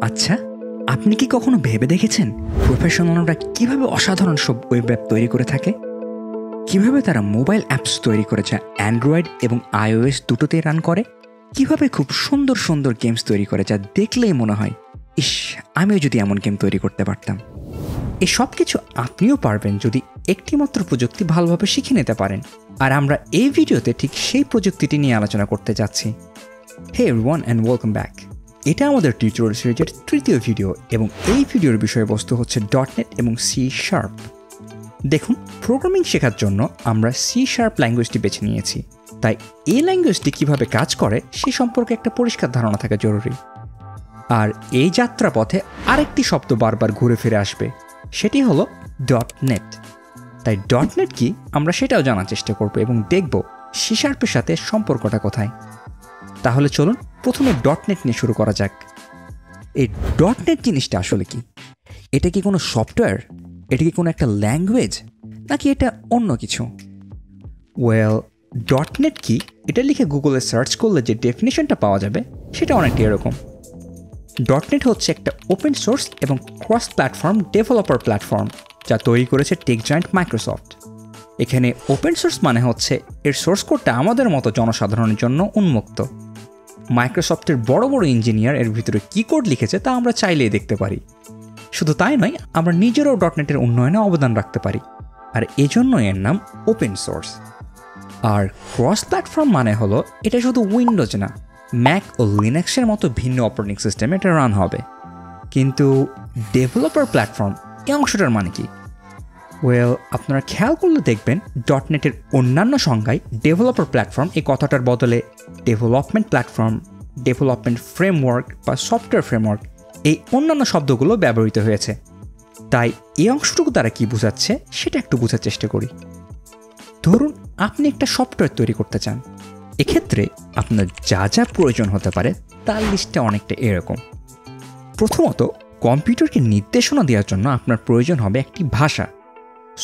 আচ্ছা, আপনি কি কখনো ভেবে দেখেছেন প্রফেশনালরা কিভাবে অসাধারণ সব ওয়েব অ্যাপ তৈরি করে থাকে? কিভাবে তারা মোবাইল অ্যাপস তৈরি করে যা অ্যান্ড্রয়েড এবং iOS দুটোতেই রান করে? কিভাবে খুব সুন্দর সুন্দর গেমস তৈরি করে যা দেখলেই মনে হয় ইস, আমিও যদি এমন গেম তৈরি করতে পারতাম। এই সব কিছু আপনিও পারবেন যদি একটিমাত্র প্রযুক্তি ভালোভাবে শিখে নিতে পারেন। আর আমরা এই ভিডিওতে ঠিক সেই প্রযুক্তিটি নিয়ে আলোচনা করতে যাচ্ছি। Hey everyone and welcome back. এটা আমাদের টিউটোরিয়াল সিরিজের তৃতীয় ভিডিও এবং এই ভিডিওর বিষয়বস্তু হচ্ছে .NET এবং C#। দেখুন, প্রোগ্রামিং শেখার জন্য আমরা C# ল্যাঙ্গুয়েজটি বেছে নিয়েছি, তাই এই ল্যাঙ্গুয়েজটি কীভাবে কাজ করে সে সম্পর্কে একটা পরিষ্কার ধারণা থাকা জরুরি। আর এই যাত্রাপথে আরেকটি শব্দ বারবার ঘুরে ফিরে আসবে, সেটি হলো .NET। তাই .NET কি আমরা সেটাও জানার চেষ্টা করব এবং দেখব C# সাথে সম্পর্কটা কোথায়। তাহলে চলুন প্রথমে .NET নিয়ে শুরু করা যাক। এই .NET জিনিসটা আসলে কি? এটা কি কোনো সফটওয়্যার? এটা কি কোনো একটা ল্যাঙ্গুয়েজ, নাকি এটা অন্য কিছু? ওয়েল, .NET কি এটা লিখে গুগলে সার্চ করলে যে ডেফিনেশনটা পাওয়া যাবে সেটা অনেকটা এরকম। .NET হচ্ছে একটা ওপেন সোর্স এবং ক্রস প্ল্যাটফর্ম ডেভেলপার প্ল্যাটফর্ম যা তৈরি করেছে টেক জায়ান্ট মাইক্রোসফট। এখানে ওপেন সোর্স মানে হচ্ছে এর সোর্স কোডটা আমাদের মতো জনসাধারণের জন্য উন্মুক্ত। মাইক্রোসফটের বড় বড় ইঞ্জিনিয়ার এর ভিতরে কী কোড লিখেছে তা আমরা চাইলেই দেখতে পারি। শুধু তাই নয়, আমরা নিজেরাও .NET-এর উন্নয়নে অবদান রাখতে পারি, আর এজন্যই এর নাম ওপেন সোর্স। আর ক্রস প্ল্যাটফর্ম মানে হলো এটা শুধু উইন্ডোজ না, ম্যাক ও লিনাক্সের মতো ভিন্ন অপারেটিং সিস্টেমে এটা রান হবে। কিন্তু ডেভেলপার প্ল্যাটফর্ম এই অংশটার মানে কি? ওয়েল, আপনারা খেয়াল করলে দেখবেন .NET-এর অন্যান্য সংজ্ঞায় ডেভেলপার প্ল্যাটফর্ম এই কথাটার বদলে ডেভেলপমেন্ট প্ল্যাটফর্ম, ডেভেলপমেন্ট ফ্রেমওয়ার্ক বা সফটওয়্যার ফ্রেমওয়ার্ক এই অন্যান্য শব্দগুলো ব্যবহৃত হয়েছে। তাই এই অংশটুকু দ্বারা কী বোঝাচ্ছে সেটা একটু বোঝার চেষ্টা করি। ধরুন আপনি একটা সফটওয়্যার তৈরি করতে চান। এক্ষেত্রে আপনার যা যা প্রয়োজন হতে পারে তার লিস্টটা অনেকটা এরকম। প্রথমত, কম্পিউটারকে নির্দেশনা দেওয়ার জন্য আপনার প্রয়োজন হবে একটি ভাষা।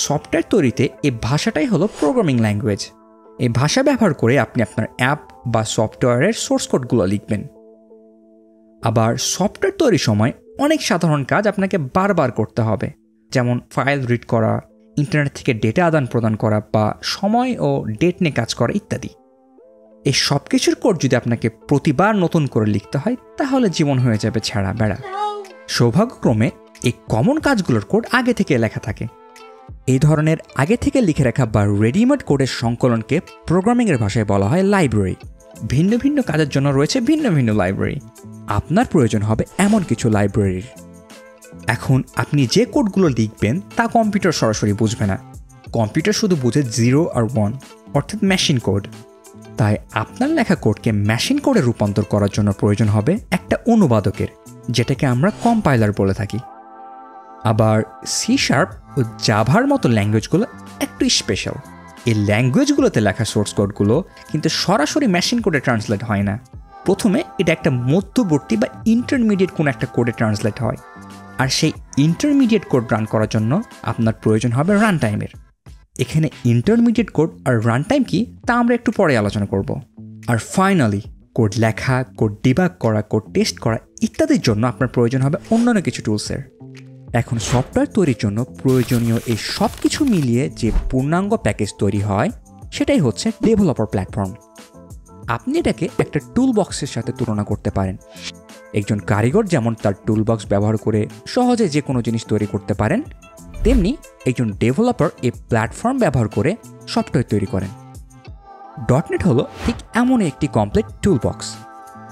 সফটওয়্যার তৈরিতে এই ভাষাটাই হলো প্রোগ্রামিং ল্যাঙ্গুয়েজ। এই ভাষা ব্যবহার করে আপনি আপনার অ্যাপ বা সফটওয়্যারের সোর্স কোডগুলো লিখবেন। আবার সফটওয়্যার তৈরির সময় অনেক সাধারণ কাজ আপনাকে বারবার করতে হবে, যেমন ফাইল রিড করা, ইন্টারনেট থেকে ডেটা আদান প্রদান করা বা সময় ও ডেট নিয়ে কাজ করা ইত্যাদি। এই সব কিছুর কোড যদি আপনাকে প্রতিবার নতুন করে লিখতে হয় তাহলে জীবন হয়ে যাবে ছেঁড়া বেড়া। সৌভাগ্যক্রমে এই কমন কাজগুলোর কোড আগে থেকে লেখা থাকে। এই ধরনের আগে থেকে লিখে রাখা বা রেডিমেড কোডের সংকলনকে প্রোগ্রামিংয়ের ভাষায় বলা হয় লাইব্রেরি। ভিন্ন ভিন্ন কাজের জন্য রয়েছে ভিন্ন ভিন্ন লাইব্রেরি। আপনার প্রয়োজন হবে এমন কিছু লাইব্রেরির। এখন আপনি যে কোডগুলো লিখবেন তা কম্পিউটার সরাসরি বুঝবে না। কম্পিউটার শুধু বুঝে 0 আর 1, অর্থাৎ মেশিন কোড। তাই আপনার লেখা কোডকে মেশিন কোডে রূপান্তর করার জন্য প্রয়োজন হবে একটা অনুবাদকের, যেটাকে আমরা কম্পাইলার বলে থাকি। আবার C# ও জাভার মতো ল্যাঙ্গুয়েজগুলো একটু স্পেশাল। এই ল্যাঙ্গুয়েজগুলোতে লেখা সোর্স কোডগুলো কিন্তু সরাসরি মেশিন কোডে ট্রান্সলেট হয় না। প্রথমে এটা একটা মধ্যবর্তী বা ইন্টারমিডিয়েট কোনো একটা কোডে ট্রান্সলেট হয়, আর সেই ইন্টারমিডিয়েট কোড রান করার জন্য আপনার প্রয়োজন হবে রান টাইমের। এখানে ইন্টারমিডিয়েট কোড আর রান টাইম কি তা আমরা একটু পরে আলোচনা করব। আর ফাইনালি কোড লেখা, কোড ডিবাগ করা, কোড টেস্ট করা ইত্যাদির জন্য আপনার প্রয়োজন হবে অন্যান্য কিছু টুলসের। এখন সফটওয়্যার তৈরির জন্য প্রয়োজনীয় এই সব কিছু মিলিয়ে যে পূর্ণাঙ্গ প্যাকেজ তৈরি হয় সেটাই হচ্ছে ডেভেলপার প্ল্যাটফর্ম। আপনি এটাকে একটা টুল বক্সের সাথে তুলনা করতে পারেন। একজন কারিগর যেমন তার টুল বক্স ব্যবহার করে সহজে যে কোনো জিনিস তৈরি করতে পারেন, তেমনি একজন ডেভেলপার এই প্ল্যাটফর্ম ব্যবহার করে সফটওয়্যার তৈরি করেন। .NET হলো ঠিক এমনই একটি কমপ্লিট টুল বক্স।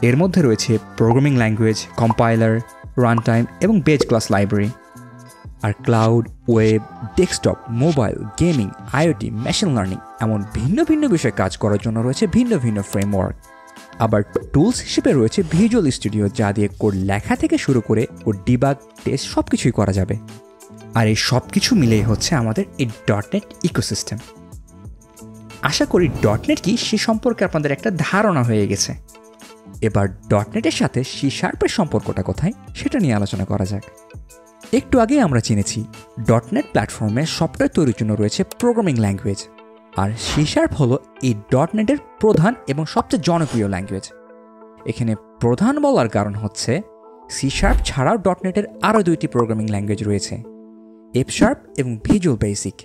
এর মধ্যে রয়েছে programming language, compiler, run time এবং বেজ ক্লাস লাইব্রেরি। আর cloud, web, desktop, mobile, gaming, IoT, machine learning এমন ভিন্ন ভিন্ন বিষয়ে কাজ করার জন্য রয়েছে ভিন্ন ভিন্ন ফ্রেমওয়ার্ক। আবার টুলস হিসেবে রয়েছে ভিজুয়াল স্টুডিও, যা দিয়ে কোড লেখা থেকে শুরু করে কোড ডিবাগ, টেস্ট সব কিছুই করা যাবে। আর এই সব কিছু মিলেই হচ্ছে আমাদের এই .NET ইকোসিস্টেম। আশা করি .NET কি সে সম্পর্কে আপনাদের একটা ধারণা হয়ে গেছে। এবার .NET-এর সাথে C# সম্পর্কটা কোথায় সেটা নিয়ে আলোচনা করা যাক। একটু আগেই আমরা চিনেছি .NET প্ল্যাটফর্মে সফটওয়্যার তৈরির জন্য রয়েছে প্রোগ্রামিং ল্যাঙ্গুয়েজ, আর C# হলো এই .NET-এর প্রধান এবং সবচেয়ে জনপ্রিয় ল্যাঙ্গুয়েজ। এখানে প্রধান বলার কারণ হচ্ছে সি শার্প ছাড়াও ডটনেটের আরও 2টি প্রোগ্রামিং ল্যাঙ্গুয়েজ রয়েছে, এফ শার্প এবং ভিজুয়াল বেসিক।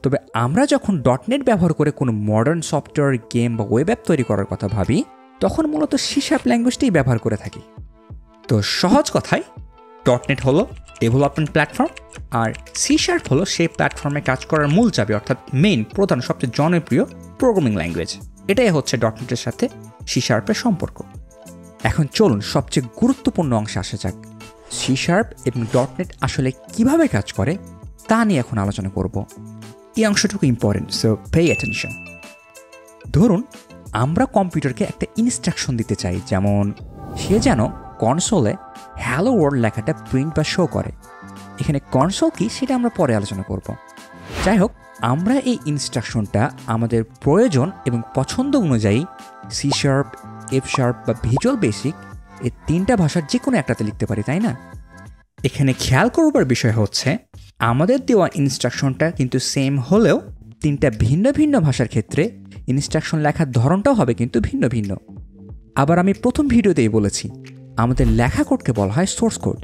তবে আমরা যখন ডটনেট ব্যবহার করে কোনো মডার্ন সফটওয়্যার, গেম বা ওয়েব অ্যাপ তৈরি করার কথা ভাবি, তখন মূলত সি শার্প ল্যাঙ্গুয়েজটাই ব্যবহার করে থাকি। তো সহজ কথায় ডটনেট হলো ডেভেলপমেন্ট প্ল্যাটফর্ম, আর সি শার্প হলো সেই প্ল্যাটফর্মে কাজ করার মূল চাবি, অর্থাৎ মেইন, প্রধান, সবচেয়ে জনপ্রিয় প্রোগ্রামিং ল্যাঙ্গুয়েজ। এটাই হচ্ছে ডটনেটের সাথে সি শার্পের সম্পর্ক। এখন চলুন সবচেয়ে গুরুত্বপূর্ণ অংশে আসা যাক। সি শার্প এবং ডটনেট আসলে কিভাবে কাজ করে তা নিয়ে এখন আলোচনা করব। এই অংশটুকু ইম্পর্টেন্ট, সো পে অ্যাটেনশন। ধরুন আমরা কম্পিউটারকে একটা ইনস্ট্রাকশন দিতে চাই, যেমন সে যেন কনসোলে হ্যালো ওয়ার্ল্ড লেখাটা প্রিন্ট বা শো করে। এখানে কনসোল কি সেটা আমরা পরে আলোচনা করব। যাই হোক, আমরা এই ইনস্ট্রাকশনটা আমাদের প্রয়োজন এবং পছন্দ অনুযায়ী সি শার্প, এফ শার্প বা ভিজুয়াল বেসিক এই 3টা ভাষার যে কোনো একটাতে লিখতে পারি, তাই না? এখানে খেয়াল করবার বিষয় হচ্ছে আমাদের দেওয়া ইনস্ট্রাকশনটা কিন্তু সেম হলেও 3টা ভিন্ন ভিন্ন ভাষার ক্ষেত্রে ইনস্ট্রাকশন লেখার ধরনটাও হবে কিন্তু ভিন্ন ভিন্ন। আবার আমি প্রথম ভিডিওতেই বলেছি আমাদের লেখা কোডকে বলা হয় সোর্স কোড।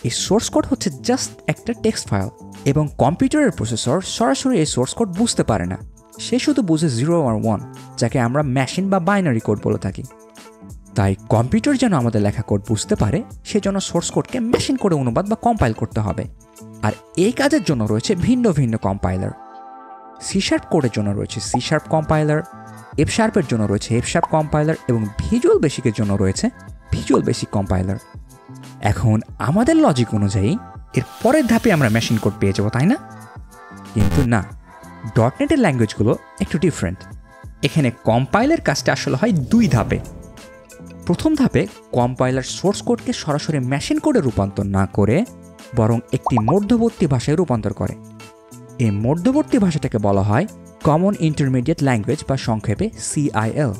এই সোর্স কোড হচ্ছে জাস্ট একটা টেক্সট ফাইল, এবং কম্পিউটারের প্রসেসর সরাসরি এই সোর্স কোড বুঝতে পারে না, সে শুধু বুঝে 0 আর 1, যাকে আমরা মেশিন বা বাইনারি কোড বলে থাকি। তাই কম্পিউটার যেন আমাদের লেখা কোড বুঝতে পারে, সেজন্য সোর্স কোডকে মেশিন কোডে অনুবাদ বা কম্পাইল করতে হবে। আর এই কাজের জন্য রয়েছে ভিন্ন ভিন্ন কম্পাইলার। সি শার্প কোডের জন্য রয়েছে সি শার্প কম্পাইলার, এফ শার্পের জন্য রয়েছে এফ শার্প কম্পাইলার, এবং ভিজুয়াল বেসিকের জন্য রয়েছে ভিজুয়াল বেসিক কম্পাইলার। এখন আমাদের লজিক অনুযায়ী এর পরের ধাপে আমরা মেশিন কোড পেয়ে যাবো, তাই না? কিন্তু না, ডটনেটের ল্যাঙ্গুয়েজগুলো একটু ডিফারেন্ট। এখানে কম্পাইলের কাজটা আসলে হয় 2 ধাপে। প্রথম ধাপে কম্পাইলার সোর্স কোডকে সরাসরি মেশিন কোডে রূপান্তর না করে বরং একটি মধ্যবর্তী ভাষায় রূপান্তর করে। এই মধ্যবর্তী ভাষাটাকে বলা হয় কমন ইন্টারমিডিয়েট ল্যাঙ্গুয়েজ বা সংক্ষেপে CIL।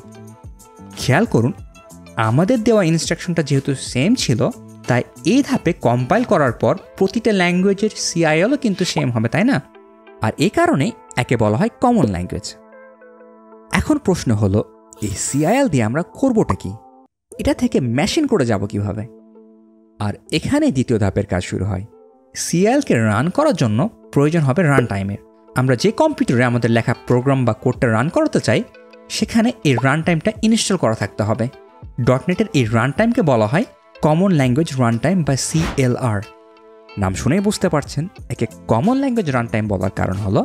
খেয়াল করুন, আমাদের দেওয়া ইনস্ট্রাকশনটা যেহেতু সেম ছিল, তাই এই ধাপে কম্পাইল করার পর প্রতিটা ল্যাঙ্গুয়েজের CILও কিন্তু সেম হবে, তাই না? আর এই কারণেই একে বলা হয় কমন ল্যাঙ্গুয়েজ। এখন প্রশ্ন হলো, এই CIL দিয়ে আমরা করবোটা কি? এটা থেকে মেশিন করে যাব কিভাবে? আর এখানে দ্বিতীয় ধাপের কাজ শুরু হয়। CILকে রান করার জন্য প্রয়োজন হবে রান টাইমের। আমরা যে কম্পিউটারে আমাদের লেখা প্রোগ্রাম বা কোডটা রান করাতে চাই, সেখানে এই রান টাইমটা ইনস্টল করা থাকতে হবে। ডটনেটের এই রান টাইমকে বলা হয় কমন ল্যাঙ্গুয়েজ রান টাইম বা CLR। নাম শুনেই বুঝতে পারছেন, একে কমন ল্যাঙ্গুয়েজ রান টাইম বলার কারণ হলো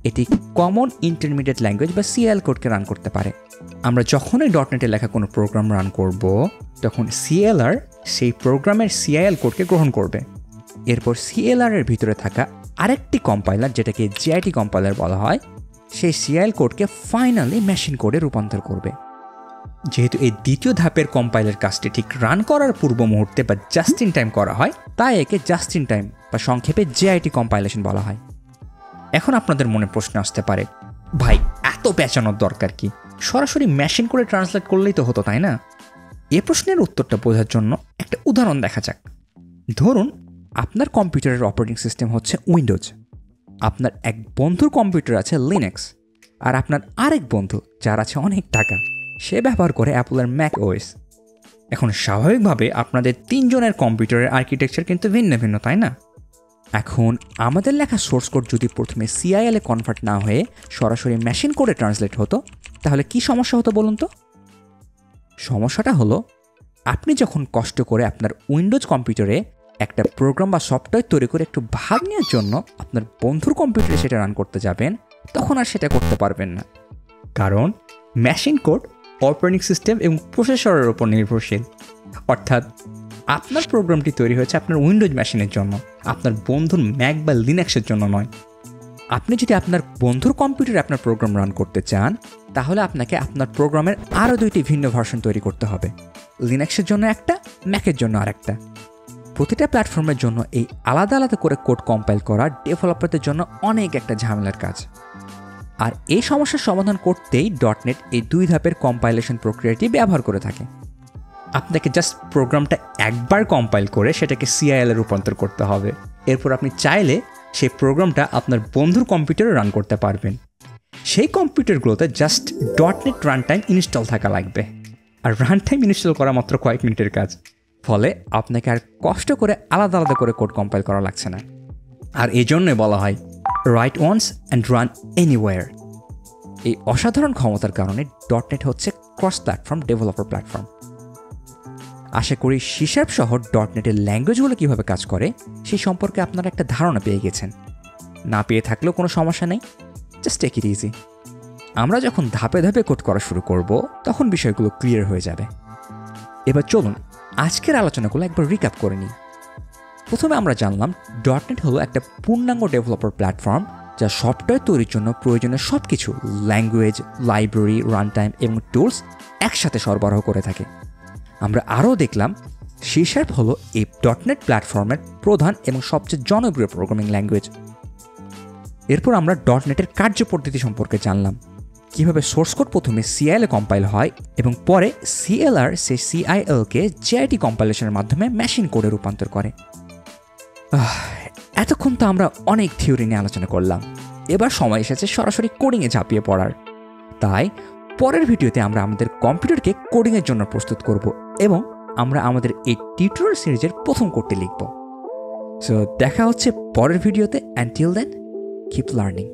এটি কমন ইন্টারমিডিয়েট ল্যাঙ্গুয়েজ বা CIL কোডকে রান করতে পারে। আমরা যখনই ডটনেটে লেখা কোনো প্রোগ্রাম রান করব, তখন CLR সেই প্রোগ্রামের CIL কোডকে গ্রহণ করবে। এরপর CLR এর ভিতরে থাকা আরেকটি কম্পাইলার, যেটাকে GIT কম্পাইলার বলা হয়, সেই CIL কোডকে ফাইনালি মেশিন কোডে রূপান্তর করবে। যেহেতু এই দ্বিতীয় ধাপের কম্পাইলার কাজটি ঠিক রান করার পূর্ব মুহূর্তে বা জাস্ট ইন টাইম করা হয়, তাই একে জাস্ট ইন টাইম বা সংক্ষেপে GIT কম্পাইলেশন বলা হয়। এখন আপনাদের মনে প্রশ্ন আসতে পারে, ভাই এত পেঁচানোর দরকার কি? সরাসরি মেশিন কোডে ট্রান্সলেট করলেই তো হতো, তাই না? এ প্রশ্নের উত্তরটা বোঝার জন্য একটা উদাহরণ দেখা যাক। ধরুন আপনার কম্পিউটারের অপারেটিং সিস্টেম হচ্ছে উইন্ডোজ, আপনার এক বন্ধুর কম্পিউটার আছে লিনাক্স, আর আপনার আরেক বন্ধু যার আছে অনেক টাকা, সে ব্যবহার করে অ্যাপলের ম্যাক ওএস। এখন স্বাভাবিকভাবে আপনাদের 3 জনের কম্পিউটারের আর্কিটেকচার কিন্তু ভিন্ন ভিন্ন, তাই না? এখন আমাদের লেখা সোর্স কোড যদি প্রথমে CIL-এ কনভার্ট না হয়ে সরাসরি মেশিন কোডে ট্রান্সলেট হতো, তাহলে কি সমস্যা হতো বলুন তো? সমস্যাটা হলো, আপনি যখন কষ্ট করে আপনার উইন্ডোজ কম্পিউটারে একটা প্রোগ্রাম বা সফটওয়্যার তৈরি করে একটু ভাগ নেওয়ার জন্য আপনার বন্ধুর কম্পিউটারে সেটা রান করতে যাবেন, তখন আর সেটা করতে পারবেন না। কারণ মেশিন কোড অপারেটিং সিস্টেম এবং প্রসেসরের উপর নির্ভরশীল। অর্থাৎ আপনার প্রোগ্রামটি তৈরি হয়েছে আপনার উইন্ডোজ মেশিনের জন্য, আপনার বন্ধুর ম্যাক বা লিনাক্সের জন্য নয়। আপনি যদি আপনার বন্ধুর কম্পিউটারে আপনার প্রোগ্রাম রান করতে চান, তাহলে আপনাকে আপনার প্রোগ্রামের আরও 2টি ভিন্ন ভার্সন তৈরি করতে হবে, লিনাক্সের জন্য একটা, ম্যাকের জন্য আরেকটা। প্রতিটা প্ল্যাটফর্মের জন্য এই আলাদা আলাদা করে কোড কম্পাইল করা ডেভেলপারদের জন্য অনেক একটা ঝামেলার কাজ। আর এই সমস্যার সমাধান করতেই ডটনেট এই 2 ধাপের কম্পাইলেশন প্রক্রিয়াটি ব্যবহার করে থাকে। আপনাকে জাস্ট প্রোগ্রামটা একবার কম্পাইল করে সেটাকে CIL-এ রূপান্তর করতে হবে। এরপর আপনি চাইলে সেই প্রোগ্রামটা আপনার বন্ধুর কম্পিউটারে রান করতে পারবেন। সেই কম্পিউটারগুলোতে just dot net run time install থাকা লাগবে। আর রান টাইম ইনস্টল করা মাত্র কয়েক মিনিটের কাজ। ফলে আপনাকে আর কষ্ট করে আলাদা আলাদা করে কোড কম্পাইল করা লাগছে না। আর এই জন্যই বলা হয় write once and run anywhere. এই অসাধারণ ক্ষমতার কারণে .NET হচ্ছে ক্রস প্ল্যাটফর্ম ডেভেলপার প্ল্যাটফর্ম। আশা করি C# সহ .NET-এর ল্যাঙ্গুয়েজগুলো কীভাবে কাজ করে সেই সম্পর্কে আপনারা একটা ধারণা পেয়ে গেছেন। না পেয়ে থাকলেও কোনো সমস্যা নেই, জাস্ট টেক ইট ইজি। আমরা যখন ধাপে ধাপে কোড করা শুরু করব তখন বিষয়গুলো ক্লিয়ার হয়ে যাবে। এবার চলুন আজকের আলোচনাগুলো একবার রিক্যাপ করে নিই। প্রথমে আমরা জানলাম .NET হলো একটা পূর্ণাঙ্গ ডেভেলপার প্ল্যাটফর্ম যা সফটওয়্যার তৈরির জন্য প্রয়োজনীয় সব কিছু ল্যাঙ্গুয়েজ, লাইব্রেরি, রান টাইম এবং টুলস একসাথে সরবরাহ করে থাকে। আমরা আরও দেখলাম C# হলো এই .NET প্ল্যাটফর্মের প্রধান এবং সবচেয়ে জনপ্রিয় প্রোগ্রামিং ল্যাঙ্গুয়েজ। এরপর আমরা .NET-এর কার্যপদ্ধতি সম্পর্কে জানলাম, কীভাবে সোর্স কোড প্রথমে CLA কম্পাইল হয় এবং পরে CLR সেই CIL-কে JIT কম্পাইলেশনের মাধ্যমে মেশিন কোডে রূপান্তর করে। এতক্ষণ তো আমরা অনেক থিওরি নিয়ে আলোচনা করলাম, এবার সময় এসেছে সরাসরি কোডিংয়ে ঝাঁপিয়ে পড়ার। তাই পরের ভিডিওতে আমরা আমাদের কম্পিউটারকে কোডিংয়ের জন্য প্রস্তুত করব এবং আমরা আমাদের এই টিউটোরিয়াল সিরিজের প্রথম কোডটি লিখব। সো দেখা হচ্ছে পরের ভিডিওতে। Until then, keep learning.